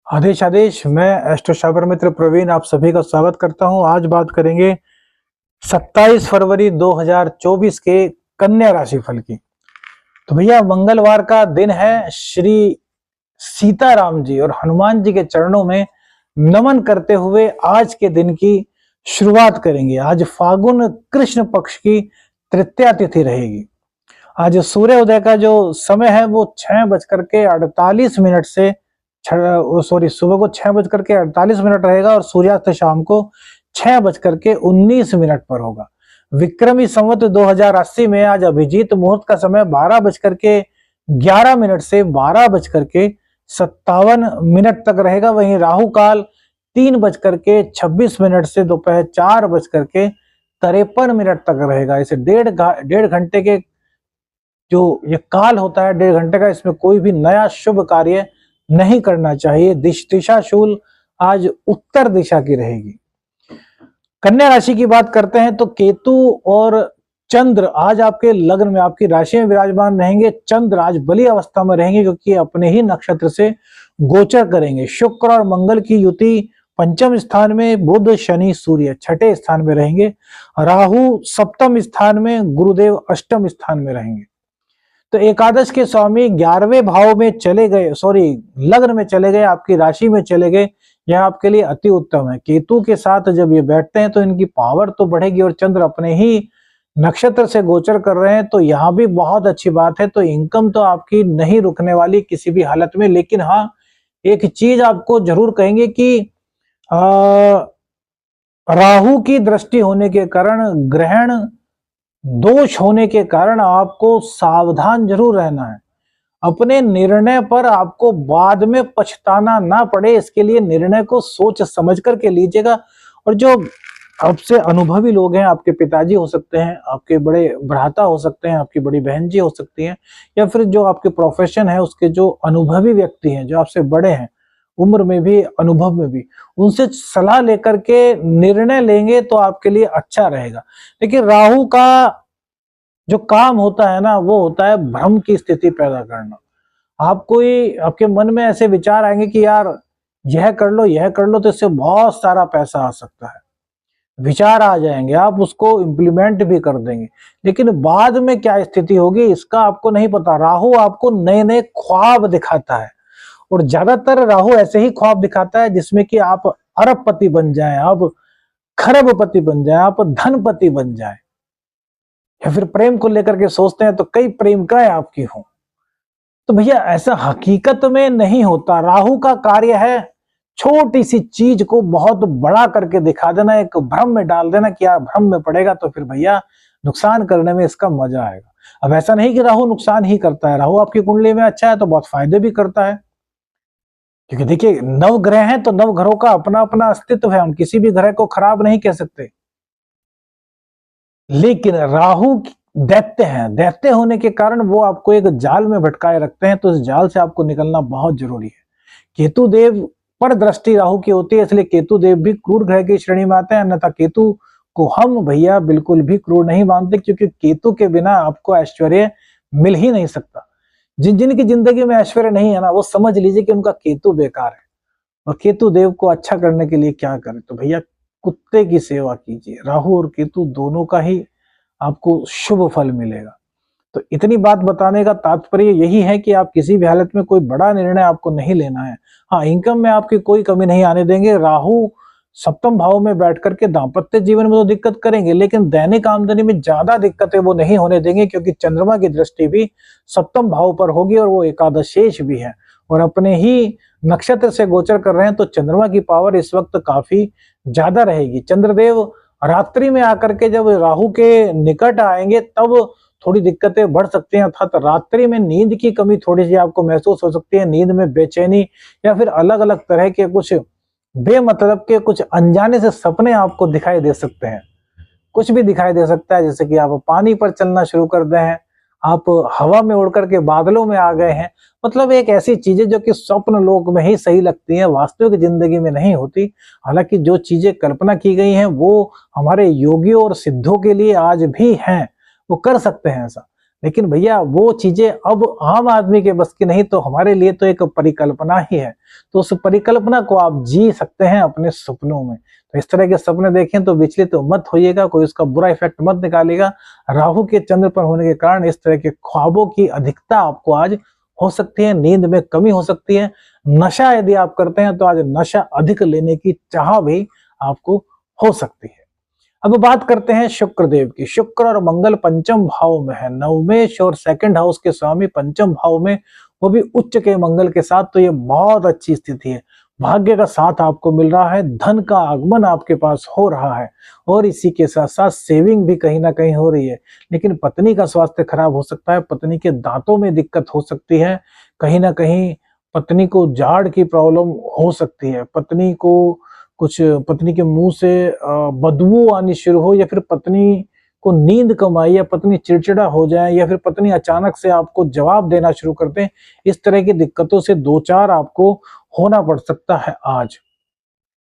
आदेश आदेश। मैं एस्ट्रो शाबर मित्र प्रवीण आप सभी का स्वागत करता हूं। आज बात करेंगे 27 फरवरी 2024 के कन्या राशि फल की। तो भैया मंगलवार का दिन है। श्री सीताराम जी और हनुमान जी के चरणों में नमन करते हुए आज के दिन की शुरुआत करेंगे। आज फागुन कृष्ण पक्ष की तृतीया तिथि रहेगी। आज सूर्योदय का जो समय है वो 6:48 से सुबह को 6:48 रहेगा और सूर्यास्त शाम को 6:19 पर होगा। विक्रमी संवत 2080 में आज अभिजीत मुहूर्त का समय 12:11 से 12:57 तक रहेगा। वहीं राहु काल 3:26 से दोपहर 4:53 तक रहेगा। इसे डेढ़ घंटे के जो ये काल होता है, 1.5 घंटे का, इसमें कोई भी नया शुभ कार्य नहीं करना चाहिए। दिशा शूल आज उत्तर दिशा की रहेगी। कन्या राशि की बात करते हैं तो केतु और चंद्र आज आपके लग्न में, आपकी राशि में विराजमान रहेंगे। चंद्र आज बली अवस्था में रहेंगे क्योंकि अपने ही नक्षत्र से गोचर करेंगे। शुक्र और मंगल की युति पंचम स्थान में, बुध शनि सूर्य छठे स्थान में रहेंगे। राहु सप्तम स्थान में, गुरुदेव अष्टम स्थान में रहेंगे। तो एकादश के स्वामी 11वें भाव में चले गए, लग्न में चले गए, आपकी राशि में चले गए। यह आपके लिए अति उत्तम है। केतु के साथ जब ये बैठते हैं तो इनकी पावर तो बढ़ेगी और चंद्र अपने ही नक्षत्र से गोचर कर रहे हैं, तो यहाँ भी बहुत अच्छी बात है। तो इनकम तो आपकी नहीं रुकने वाली किसी भी हालत में। लेकिन हाँ, एक चीज आपको जरूर कहेंगे कि राहु की दृष्टि होने के कारण, ग्रहण दोष होने के कारण आपको सावधान जरूर रहना है। अपने निर्णय पर आपको बाद में पछताना ना पड़े, इसके लिए निर्णय को सोच समझ करके लीजिएगा। और जो आपसे अनुभवी लोग हैं, आपके पिताजी हो सकते हैं, आपके बड़े भ्राता हो सकते हैं, आपकी बड़ी बहन जी हो सकती हैं, या फिर जो आपके प्रोफेशन है उसके जो अनुभवी व्यक्ति हैं, जो आपसे बड़े हैं उम्र में भी, अनुभव में भी, उनसे सलाह लेकर के निर्णय लेंगे तो आपके लिए अच्छा रहेगा। लेकिन राहु का जो काम होता है ना, वो होता है भ्रम की स्थिति पैदा करना। आपके मन में ऐसे विचार आएंगे कि यार यह कर लो तो इससे बहुत सारा पैसा आ सकता है। विचार आ जाएंगे, आप उसको इम्प्लीमेंट भी कर देंगे, लेकिन बाद में क्या स्थिति होगी इसका आपको नहीं पता। राहु आपको नए नए ख्वाब दिखाता है और ज्यादातर राहु ऐसे ही ख्वाब दिखाता है जिसमें कि आप अरबपति बन जाएं, आप खरबपति बन जाएं, आप धनपति बन जाएं। या फिर प्रेम को लेकर के सोचते हैं तो कई प्रेमिकाएं आपकी हों। तो भैया ऐसा हकीकत में नहीं होता। राहु का कार्य है छोटी सी चीज को बहुत बड़ा करके दिखा देना, एक भ्रम में डाल देना कि यार भ्रम में पड़ेगा तो फिर भैया नुकसान करने में इसका मजा आएगा। अब ऐसा नहीं कि राहु नुकसान ही करता है। राहु आपकी कुंडली में अच्छा है तो बहुत फायदे भी करता है, क्योंकि देखिए 9 ग्रह हैं तो 9 घरों का अपना अपना अस्तित्व है। हम किसी भी ग्रह को खराब नहीं कह सकते। लेकिन राहु दैत्य हैं, दैत्य होने के कारण वो आपको एक जाल में भटकाए रखते हैं, तो इस जाल से आपको निकलना बहुत जरूरी है। केतु देव पर दृष्टि राहु की होती है, इसलिए केतु देव भी क्रूर ग्रह की श्रेणी में आते हैं। अन्यथा केतु को हम भैया बिल्कुल भी क्रूर नहीं मानते, क्योंकि केतु के बिना आपको ऐश्वर्य मिल ही नहीं सकता। जिनकी जिंदगी में ऐश्वर्य नहीं है ना, वो समझ लीजिए कि उनका केतु बेकार है। और केतु देव को अच्छा करने के लिए क्या करें, तो भैया कुत्ते की सेवा कीजिए। राहु और केतु दोनों का ही आपको शुभ फल मिलेगा। तो इतनी बात बताने का तात्पर्य यही है कि आप किसी भी हालत में कोई बड़ा निर्णय आपको नहीं लेना है। हाँ, इनकम में आपकी कोई कमी नहीं आने देंगे। राहु सप्तम भाव में बैठ करके दाम्पत्य जीवन में तो दिक्कत करेंगे, लेकिन दैनिक आमदनी में ज्यादा दिक्कतें वो नहीं होने देंगे, क्योंकि चंद्रमा की दृष्टि भी सप्तम भाव पर होगी और वो एकादशेष भी है और अपने ही नक्षत्र से गोचर कर रहे हैं। तो चंद्रमा की पावर इस वक्त काफी ज्यादा रहेगी। चंद्रदेव रात्रि में आकर के जब राहु के निकट आएंगे तब थोड़ी दिक्कतें बढ़ सकती हैं, अर्थात रात्रि में नींद की कमी थोड़ी सी आपको महसूस हो सकती है। नींद में बेचैनी या फिर अलग अलग तरह के कुछ बेमतलब के कुछ अनजाने से सपने आपको दिखाई दे सकते हैं। कुछ भी दिखाई दे सकता है, जैसे कि आप पानी पर चलना शुरू कर दे हैं, आप हवा में उड़ करके बादलों में आ गए हैं। मतलब एक ऐसी चीजें जो कि स्वप्न लोक में ही सही लगती हैं, वास्तविक जिंदगी में नहीं होती। हालांकि जो चीजें कल्पना की गई हैं वो हमारे योगियों और सिद्धों के लिए आज भी हैं, वो कर सकते हैं ऐसा। लेकिन भैया वो चीजें अब आम आदमी के बस की नहीं, तो हमारे लिए तो एक परिकल्पना ही है। तो उस परिकल्पना को आप जी सकते हैं अपने सपनों में। तो इस तरह के सपने देखें तो विचलित तो मत होइएगा, कोई उसका बुरा इफेक्ट मत निकालिएगा। राहु के चंद्र पर होने के कारण इस तरह के ख्वाबों की अधिकता आपको आज हो सकती है, नींद में कमी हो सकती है। नशा यदि आप करते हैं तो आज नशा अधिक लेने की चाह भी आपको हो सकती है। अब बात करते हैं शुक्र देव की। शुक्र और मंगल पंचम भाव में है, नवमेश और सेकंड हाउस के स्वामी पंचम भाव में, वो भी उच्च के मंगल के साथ। तो ये बहुत अच्छी स्थिति है। भाग्य का साथ आपको मिल रहा है, धन का आगमन आपके पास हो रहा है, और इसी के साथ साथ सेविंग भी कहीं ना कहीं हो रही है। लेकिन पत्नी का स्वास्थ्य खराब हो सकता है, पत्नी के दांतों में दिक्कत हो सकती है, कहीं ना कहीं पत्नी को जाड़ की प्रॉब्लम हो सकती है, पत्नी को कुछ, पत्नी के मुंह से बदबू आनी शुरू हो, या फिर पत्नी को नींद कम आए, या पत्नी चिड़चिड़ा हो जाए, या फिर पत्नी अचानक से आपको जवाब देना शुरू कर दे। इस तरह की दिक्कतों से दो चार आपको होना पड़ सकता है आज।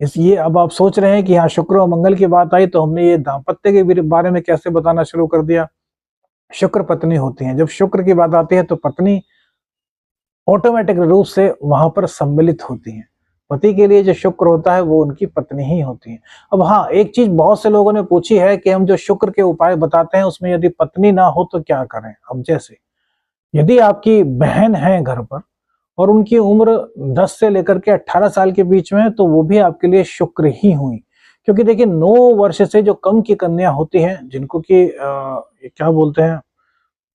इसलिए अब आप सोच रहे हैं कि यहाँ शुक्र और मंगल की बात आई तो हमने ये दाम्पत्य के बारे में कैसे बताना शुरू कर दिया। शुक्र पत्नी होती है, जब शुक्र की बात आती है तो पत्नी ऑटोमेटिक रूप से वहां पर सम्मिलित होती है। पति के लिए जो शुक्र होता है वो उनकी पत्नी ही होती है। अब हाँ, एक चीज बहुत से लोगों ने पूछी है कि हम जो शुक्र के उपाय बताते हैं उसमें यदि पत्नी ना हो तो क्या करें। अब जैसे यदि आपकी बहन है घर पर और उनकी उम्र 10 से लेकर के 18 साल के बीच में है, तो वो भी आपके लिए शुक्र ही हुई। क्योंकि देखिए 9 वर्ष से जो कम की कन्या होती है, जिनको कि क्या बोलते हैं,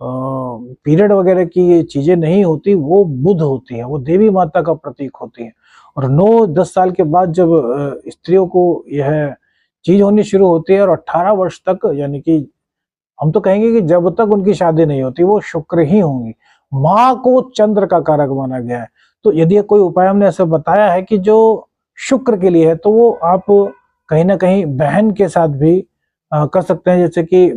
पीरियड वगैरह की ये चीजें नहीं होती, वो बुध होती है, वो देवी माता का प्रतीक होती है। और 9-10 साल के बाद जब स्त्रियों को यह चीज होनी शुरू होती है, और 18 वर्ष तक, यानी कि हम तो कहेंगे कि जब तक उनकी शादी नहीं होती वो शुक्र ही होंगी। माँ को चंद्र का कारक माना गया है। तो यदि कोई उपाय हमने ऐसा बताया है कि जो शुक्र के लिए है, तो वो आप कहीं ना कहीं बहन के साथ भी कर सकते हैं। जैसे कि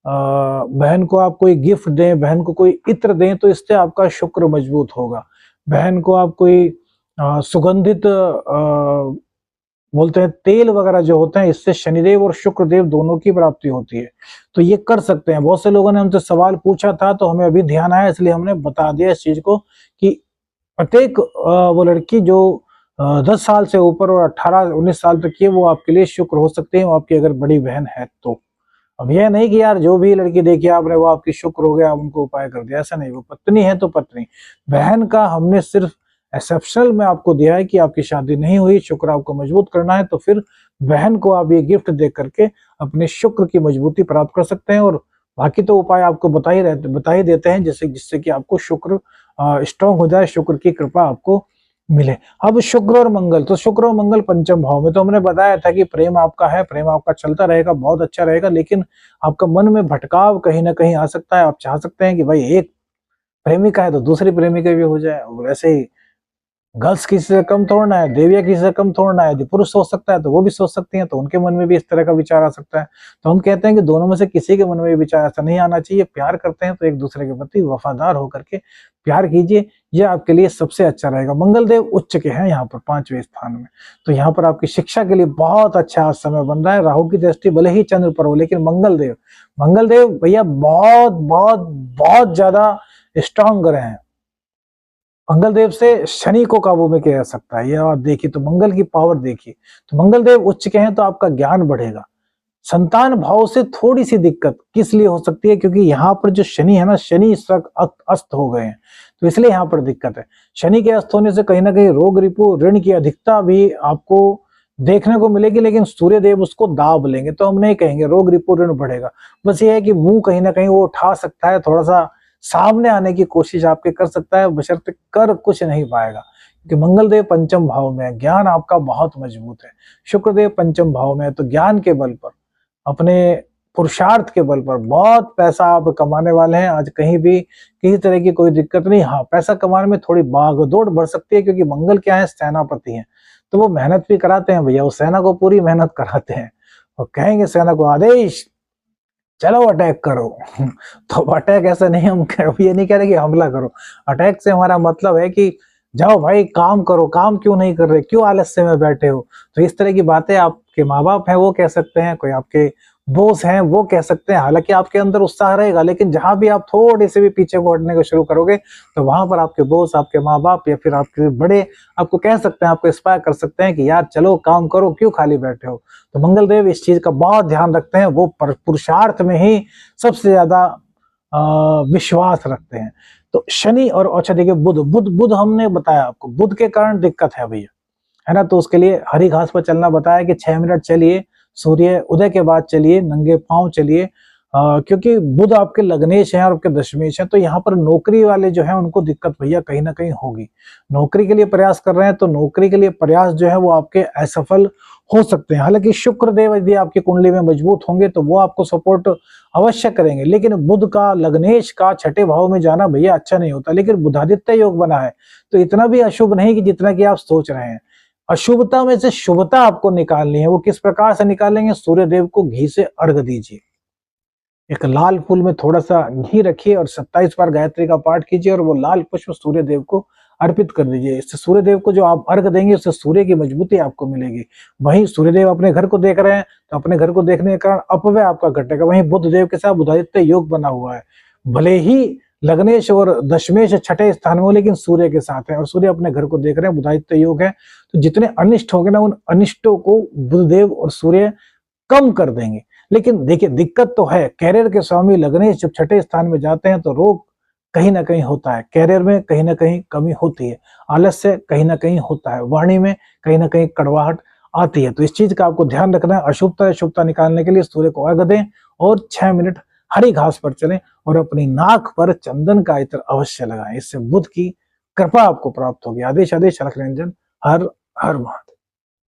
बहन को आप कोई गिफ्ट दें, बहन को कोई इत्र दें, तो इससे आपका शुक्र मजबूत होगा। बहन को आप कोई सुगंधित बोलते हैं तेल वगैरह जो होते हैं, इससे शनिदेव और शुक्रदेव दोनों की प्राप्ति होती है। तो ये कर सकते हैं। बहुत से लोगों ने हमसे सवाल पूछा था तो हमें अभी ध्यान आया, इसलिए हमने बता दिया इस चीज को कि प्रत्येक वो लड़की जो 10 साल से ऊपर और 18-19 साल तक की है, वो आपके लिए शुक्र हो सकते हैं, वो आपकी अगर बड़ी बहन है तो। अब यह नहीं कि यार जो भी लड़की देखी आपने वो आपकी शुक्र हो गया, आप उनको उपाय कर दिया, ऐसा नहीं। वो पत्नी है तो पत्नी। बहन का हमने सिर्फ एक्सेप्शनल में आपको दिया है कि आपकी शादी नहीं हुई, शुक्र आपको मजबूत करना है, तो फिर बहन को आप ये गिफ्ट दे करके अपने शुक्र की मजबूती प्राप्त कर सकते हैं। और बाकी तो उपाय आपको बता ही देते हैं, जिससे कि आपको शुक्र स्ट्रांग हो जाए, शुक्र की कृपा आपको मिले। अब शुक्र और मंगल, तो शुक्र और मंगल पंचम भाव में, तो हमने बताया था कि प्रेम आपका है, प्रेम आपका चलता रहेगा, बहुत अच्छा रहेगा, लेकिन आपका मन में भटकाव कहीं ना कहीं आ सकता है। आप चाह सकते हैं कि भाई एक प्रेमिका है तो दूसरी प्रेमिका भी हो जाए। वैसे ही गर्ल्स किसी से कम थोड़ना है, देविया किसी से कम थोड़ना है। यदि पुरुष सोच सकता है तो वो भी सोच सकती हैं, तो उनके मन में भी इस तरह का विचार आ सकता है। तो हम कहते हैं कि दोनों में से किसी के मन में ये विचार ऐसा नहीं आना चाहिए। प्यार करते हैं तो एक दूसरे के प्रति वफादार होकर के प्यार कीजिए, यह आपके लिए सबसे अच्छा रहेगा। मंगल देव उच्च के हैं यहाँ पर 5वें स्थान में, तो यहाँ पर आपकी शिक्षा के लिए बहुत अच्छा समय बन रहा है। राहु की दृष्टि भले ही चंद्र पर हो, लेकिन मंगल देव भैया बहुत बहुत बहुत ज्यादा स्ट्रांग ग्रह हैं। मंगल देव से शनि को काबू में किया जा सकता है। यह आप देखिए तो मंगल की पावर देखिए। तो मंगल देव उच्च के हैं तो आपका ज्ञान बढ़ेगा। संतान भाव से थोड़ी सी दिक्कत किस लिए हो सकती है, क्योंकि यहाँ पर जो शनि है ना, शनि इस वक्त अस्त हो गए हैं, तो इसलिए यहाँ पर दिक्कत है। शनि के अस्त होने से कहीं ना कहीं रोग रिपु ऋण की अधिकता भी आपको देखने को मिलेगी, लेकिन सूर्य देव उसको दाब लेंगे, तो हम नहीं कहेंगे रोग रिपु ऋण बढ़ेगा। बस ये है कि मुंह कहीं ना कहीं वो उठा सकता है, थोड़ा सा सामने आने की कोशिश आपके कर सकता है, बशर्ते कर कुछ नहीं पाएगा, क्योंकि मंगल देव पंचम भाव में है। ज्ञान आपका बहुत मजबूत है। शुक्रदेव पंचम भाव में है, तो ज्ञान के बल पर, अपने पुरुषार्थ के बल पर बहुत पैसा आप कमाने वाले हैं। आज कहीं भी किसी तरह की कोई दिक्कत नहीं। हाँ, पैसा कमाने में थोड़ी भागदौड़ बढ़ सकती है, क्योंकि मंगल क्या है, सेनापति है, तो वो मेहनत भी कराते हैं भैया, वो सेना को पूरी मेहनत कराते हैं। और कहेंगे सेना को आदेश चलो अटैक करो तो अटैक ऐसा नहीं, हम ये नहीं कह रहे कि हमला करो। अटैक से हमारा मतलब है कि जाओ भाई काम करो, काम क्यों नहीं कर रहे, क्यों आलस्य में बैठे हो। तो इस तरह की बातें आपके माँ बाप हैं वो कह सकते हैं, कोई आपके बोस हैं वो कह सकते हैं। हालांकि आपके अंदर उत्साह रहेगा, लेकिन जहां भी आप थोड़े से भी पीछे को हटने को शुरू करोगे तो वहां पर आपके बोस, आपके माँ बाप या फिर आपके बड़े आपको कह सकते हैं, आपको इंस्पायर कर सकते हैं कि यार चलो काम करो, क्यों खाली बैठे हो। तो मंगलदेव इस चीज का बहुत ध्यान रखते हैं, वो पुरुषार्थ में ही सबसे ज्यादा विश्वास रखते हैं। तो शनि और अच्छा देखिए बुध, बुध हमने बताया आपको बुध के कारण दिक्कत है भैया, है ना। तो उसके लिए हरी घास पर चलना बताया कि 6 मिनट चलिए, सूर्य उदय के बाद चलिए, नंगे पांव चलिए। क्योंकि बुध आपके लग्नेश हैं और आपके दशमेश हैं, तो यहाँ पर नौकरी वाले जो है उनको दिक्कत भैया कहीं ना कहीं होगी। नौकरी के लिए प्रयास कर रहे हैं तो नौकरी के लिए प्रयास जो है वो आपके असफल हो सकते हैं। हालांकि शुक्र देव यदि आपकी कुंडली में मजबूत होंगे तो वो आपको सपोर्ट अवश्य करेंगे, लेकिन बुध का लग्नेश का छठे भाव में जाना भैया अच्छा नहीं होता। लेकिन बुधादित्य योग बना है तो इतना भी अशुभ नहीं कि जितना कि आप सोच रहे हैं। अशुभता में से शुभता आपको निकालनी है। वो किस प्रकार से निकालेंगे? सूर्य देव को घी से अर्घ दीजिए, एक लाल फूल में थोड़ा सा घी रखिए और 27 बार गायत्री का पाठ कीजिए और वो लाल पुष्प सूर्य देव को अर्पित कर दीजिए। इससे सूर्य देव को जो आप अर्घ देंगे उससे सूर्य की मजबूती आपको मिलेगी। वहीं सूर्य देव अपने घर को देख रहे हैं तो अपने घर को देखने के कारण अपव्यय आपका घटेगा। वहीं बुध देव के साथ बुधादित्य योग बना हुआ है, भले ही लग्नेश और दशमेश छठे स्थान में हो लेकिन सूर्य के साथ है और सूर्य अपने घर को देख रहे हैं, बुधादित्य योग है। तो जितने अनिष्ट होंगे ना उन अनिष्टों को बुधदेव और सूर्य कम कर देंगे। लेकिन देखिए दिक्कत तो है, कैरियर के स्वामी लग्नेश जब छठे स्थान में जाते हैं तो रोग कहीं ना कहीं होता है, कैरियर में कहीं ना कहीं कमी होती है, आलस्य कहीं ना कहीं होता है, वाणी में कहीं ना कहीं कड़वाहट आती है। तो इस चीज का आपको ध्यान रखना है। अशुभता शुभता निकालने के लिए सूर्य को अर्घ दें और 6 मिनट हरी घास पर चलें और अपनी नाक पर चंदन का इत्र अवश्य लगाएं। इससे बुध की कृपा आपको प्राप्त होगी। आदेश आदेश रख रंजन, हर हर महादेव।